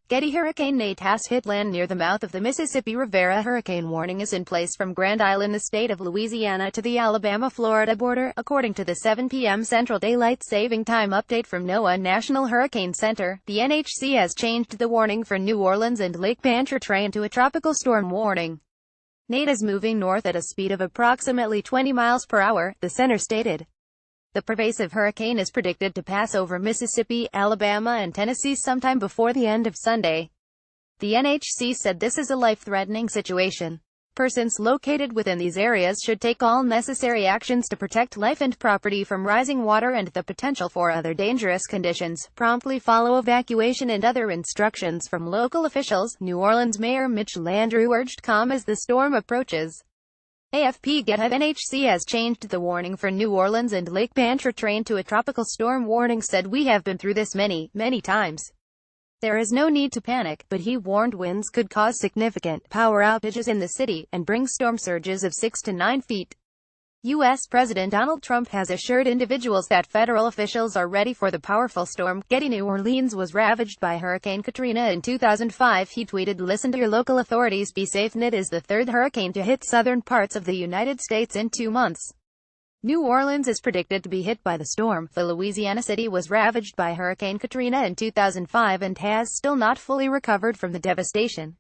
GETTYHurricane Nate has hit land near the mouth of the Mississippi RiverA. Hurricane warning is in place from Grand Isle in the state of Louisiana to the Alabama-Florida border, according to the 7 p.m. Central Daylight Saving Time update from NOAA National Hurricane Center. The NHC has changed the warning for New Orleans and Lake Pontchartrain to a tropical storm warning. Nate is moving north at a speed of approximately 20 miles per hour, the center stated. The pervasive hurricane is predicted to pass over Mississippi, Alabama and Tennessee sometime before the end of Sunday. The NHC said this is a life-threatening situation. Persons located within these areas should take all necessary actions to protect life and property from rising water and the potential for other dangerous conditions. Promptly follow evacuation and other instructions from local officials, New Orleans Mayor Mitch Landrieu urged calm as the storm approaches. AFP GETTY NHC has changed the warning for New Orleans and Lake Pontchartrain to a tropical storm warning, said we have been through this many times. There is no need to panic, but he warned winds could cause significant power outages in the city, and bring storm surges of 6 to 9 feet. U.S. President Donald Trump has assured individuals that federal officials are ready for the powerful storm. Getty New Orleans was ravaged by Hurricane Katrina in 2005. He tweeted, "Listen to your local authorities, be safe." Nate is the third hurricane to hit southern parts of the United States in 2 months. New Orleans is predicted to be hit by the storm. The Louisiana city was ravaged by Hurricane Katrina in 2005 and has still not fully recovered from the devastation.